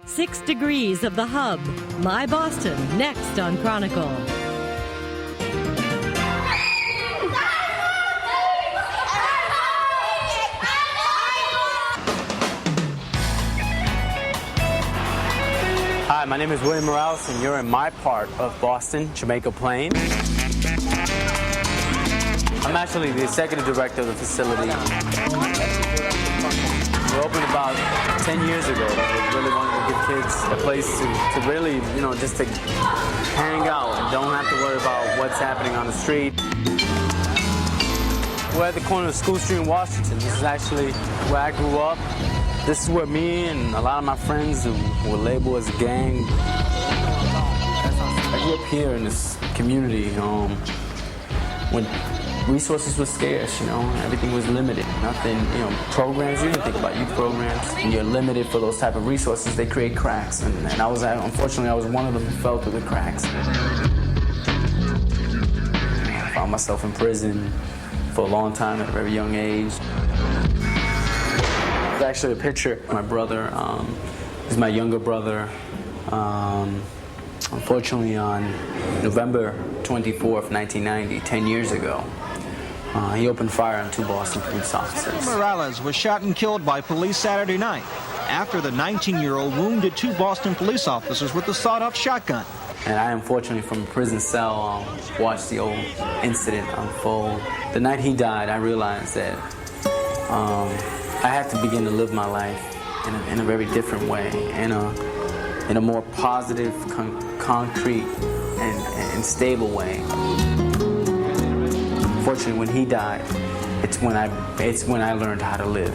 6 Degrees of the Hub. My Boston, next on Chronicle. Hi, my name is William Morales, and you're in my part of Boston, Jamaica Plain. I'm actually the executive director of the facility. We opened about 10 years ago. We really wanted to give kids a place to really, just to hang out and don't have to worry about what's happening on the street. We're at the corner of School Street in Washington. This is actually where I grew up. This is where me and a lot of my friends who were labeled as a gang. I grew up here in this community when resources were scarce, everything was limited. Nothing, programs, you didn't think about youth programs. When you're limited for those type of resources, they create cracks. And unfortunately, I was one of them who fell through the cracks. I found myself in prison for a long time at a very young age. There's actually a picture of my brother. He's my younger brother. Unfortunately, on November 24th, 1990, 10 years ago, he opened fire on 2 Boston police officers. Morales was shot and killed by police Saturday night after the 19-year-old wounded 2 Boston police officers with a sawed-off shotgun. And I, unfortunately, from a prison cell, watched the old incident unfold. The night he died, I realized that I had to begin to live my life in a very different way, in a more positive, concrete, and stable way. Fortunately, when he died, it's when I learned how to live.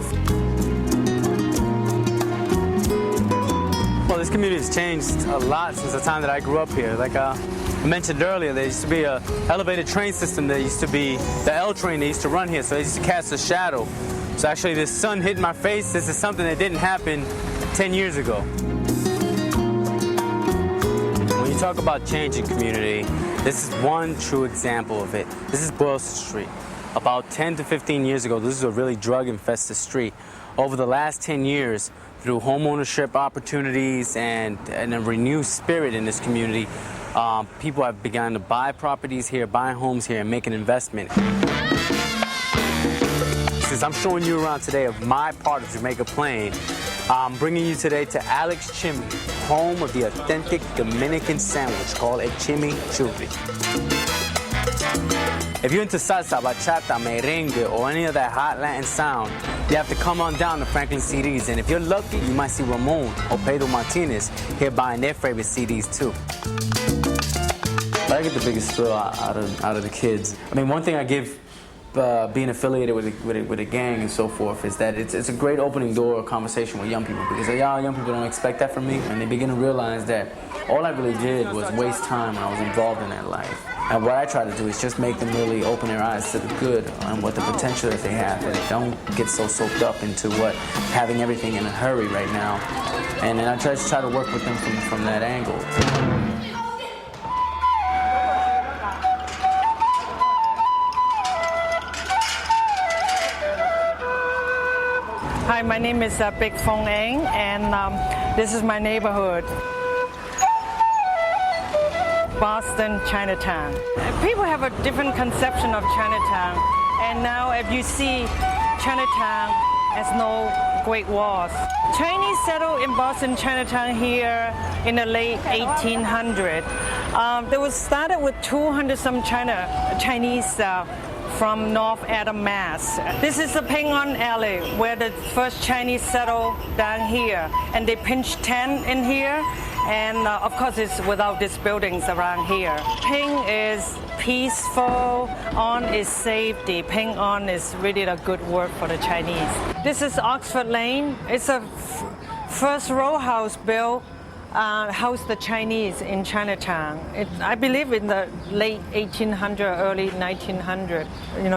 Well, this community has changed a lot since the time that I grew up here. Like I mentioned earlier, there used to be an elevated train system. There used to be the L train that used to run here, so they used to cast a shadow. So actually, this sun hitting my face, this is something that didn't happen 10 years ago. When you talk about changing community, this is one true example of it. This is Boylston Street. About 10 to 15 years ago, this is a really drug-infested street. Over the last 10 years, through homeownership opportunities and a renewed spirit in this community, people have begun to buy properties here, buy homes here, and make an investment. Since I'm showing you around today of my part of Jamaica Plain, I'm bringing you today to Alex Chimmy, home of the authentic Dominican sandwich called a chimichurri. If you're into salsa, bachata, merengue, or any of that hot Latin sound, you have to come on down to Franklin CDs. And if you're lucky, you might see Ramon or Pedro Martinez here buying their favorite CDs too. But I get the biggest thrill out of the kids. I mean, one thing I give being affiliated with a gang and so forth is that it's a great opening door conversation with young people, because young people don't expect that from me, and they begin to realize that all I really did was waste time when I was involved in their life. And what I try to do is just make them really open their eyes to the good and what the potential that they have, and don't get so soaked up into having everything in a hurry right now. And then I just try to work with them from that angle. Hi, my name is Big Fong Eng, and this is my neighborhood, Boston, Chinatown. People have a different conception of Chinatown, and now if you see Chinatown has no Great Walls. Chinese settled in Boston, Chinatown here in the late 1800s. They was started with 200-some Chinese from North Adam, Mass. This is the Ping On Alley, where the first Chinese settled down here, and they pitched tent in here, and of course it's without these buildings around here. Ping is peaceful, On is safety. Ping On is really a good word for the Chinese. This is Oxford Lane. It's a first row house built housed the Chinese in Chinatown. I believe in the late 1800s, early 1900s.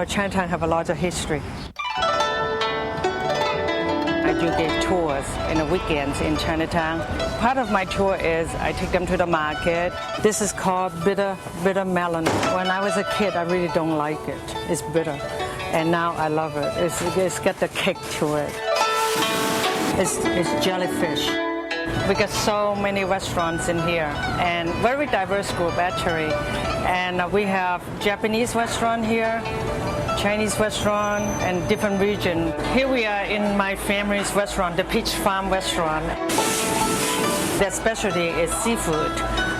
Chinatown have a lot of history. I do give tours in the weekends in Chinatown. Part of my tour is I take them to the market. This is called bitter melon. When I was a kid, I really don't like it. It's bitter. And now I love it. It's got the kick to it. It's jellyfish. We got so many restaurants in here and very diverse group actually. And we have Japanese restaurant here, Chinese restaurant, and different region. Here we are in my family's restaurant, the Peach Farm restaurant. Their specialty is seafood.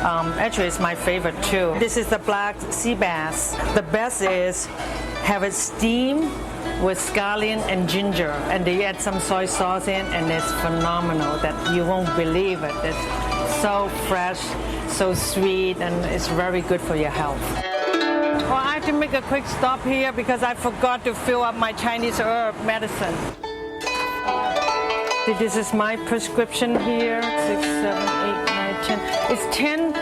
Actually, it's my favorite too. This is the black sea bass. The best is have it steamed with scallion and ginger, and they add some soy sauce in, and it's phenomenal. That you won't believe it. It's so fresh, so sweet, and it's very good for your health. Well, I have to make a quick stop here because I forgot to fill up my Chinese herb medicine. This is my prescription here, 6, 7, 8, 9, 10. It's 10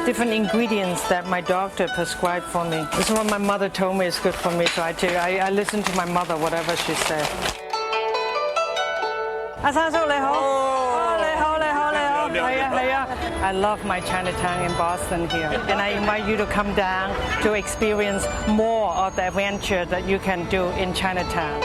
different ingredients that my doctor prescribed for me. This is what my mother told me is good for me, so I listen to my mother, whatever she said. 阿生叔你好，你好。I love my Chinatown in Boston here, and I invite you to come down to experience more of the adventure that you can do in Chinatown.